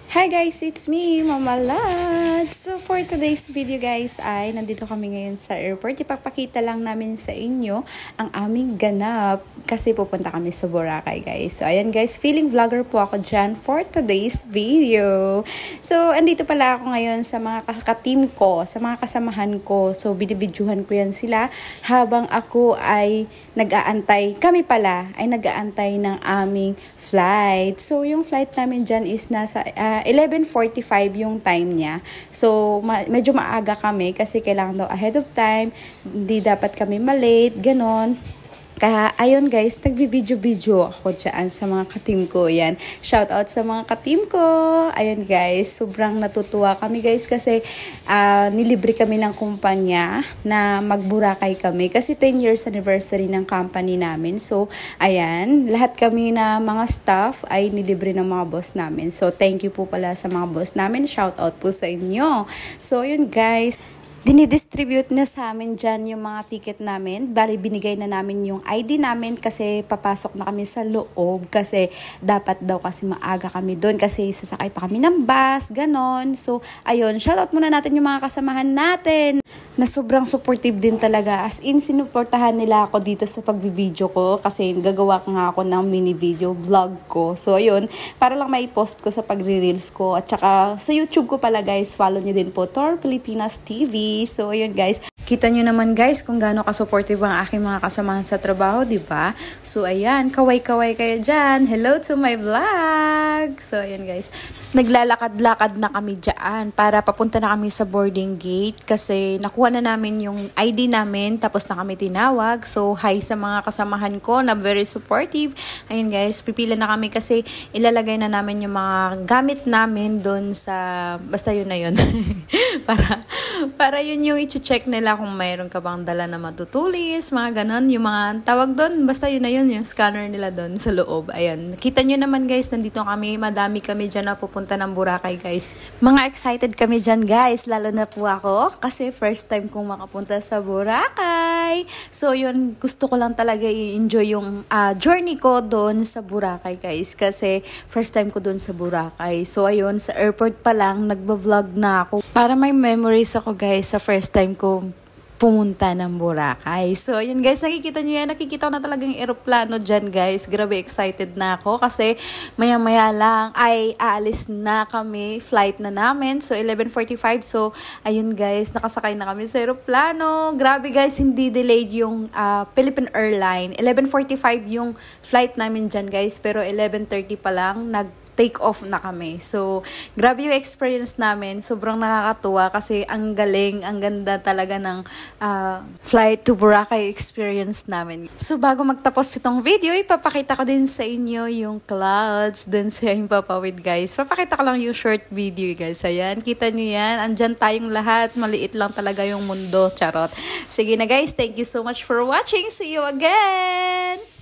Hi guys, it's me, Mama Lad. So for today's video guys ay nandito kami ngayon sa airport. Ipapakita lang namin sa inyo ang aming ganap kasi pupunta kami sa Boracay guys. So ayan guys, feeling vlogger po ako dyan for today's video. So andito pala ako ngayon sa mga ka-team ko, sa mga kasamahan ko. So binibidyohan ko yan sila habang ako ay nag-aantay. Kami pala ay nag-aantay ng aming flight. So yung flight namin dyan is nasa 11:45 yung time niya. So, medyo maaga kami kasi kailangan daw ahead of time. Hindi dapat kami malate, ganon. Kaya, ayun guys, nagbi-video-video ako dyan sa mga ka-team ko. Yan. Shout out sa mga ka-team ko. Ayun guys, sobrang natutuwa kami guys kasi nilibre kami ng kumpanya na mag-Boracay kami. Kasi 10 years anniversary ng company namin. So, ayan, lahat kami na mga staff ay nilibre ng mga boss namin. So, thank you po pala sa mga boss namin. Shout out po sa inyo. So, ayun guys. Dinidistribute na sa amin dyan yung mga ticket namin. Bali, binigay na namin yung ID namin kasi papasok na kami sa loob kasi dapat daw kasi maaga kami doon kasi sasakay pa kami ng bus, ganon. So, ayun, shoutout muna natin yung mga kasamahan natin na sobrang supportive din talaga. As in, sinuportahan nila ako dito sa pagbibideo ko kasi gagawa nga ako ng mini video vlog ko. So, ayun, para lang maipost ko sa pagre-reels ko. At saka sa YouTube ko pala guys, follow nyo din po, Tor Pilipinas TV. So, ayun guys. Kita nyo naman guys kung gaano ka-supportive ang aking mga kasamahan sa trabaho, di ba? So, ayan. Kaway-kaway kayo dyan. Hello to my vlog! So, ayan guys. Naglalakad-lakad na kami dyan para papunta na kami sa boarding gate kasi nakuha na namin yung ID namin tapos na kami tinawag. So, hi sa mga kasamahan ko na very supportive. Ayun guys, pipila na kami kasi ilalagay na namin yung mga gamit namin doon sa... Basta yun na yun. para yun yung i-check nila kung mayroon ka bang dala na matutulis, mga ganon. Yung mga tawag doon, basta yun na yun, yung scanner nila doon sa loob. Ayan, kita nyo naman guys, nandito kami, madami kami dyan na pupunta ng Boracay guys. Mga excited kami dyan guys, lalo na po ako kasi first time kong makapunta sa Boracay. So yun, gusto ko lang talaga i-enjoy yung journey ko doon sa Boracay guys kasi first time ko doon sa Boracay. So ayun, sa airport pa lang, nagba-vlog na ako para may memories ako guys sa first time ko pumunta ng Boracay. So, yun guys, nakikita nyo yan. Nakikita ko na talagang eroplano dyan guys. Grabe, excited na ako kasi maya-maya lang ay aalis na kami. Flight na namin. So, 11:45. So, ayun guys, nakasakay na kami sa eroplano. Grabe guys, hindi delayed yung Philippine Airline. 11:45 yung flight namin dyan guys. Pero 11:30 pa lang take off na kami. So, grabe yung experience namin. Sobrang nakakatuwa kasi ang galing, ang ganda talaga ng flight to Boracay experience namin. So, bago magtapos itong video, ipapakita ko din sa inyo yung clouds dun sa Himpapawid, guys. Papakita ko lang yung short video, guys. Ayan, kita nyo yan. Andyan tayong lahat. Maliit lang talaga yung mundo. Charot. Sige na, guys. Thank you so much for watching. See you again!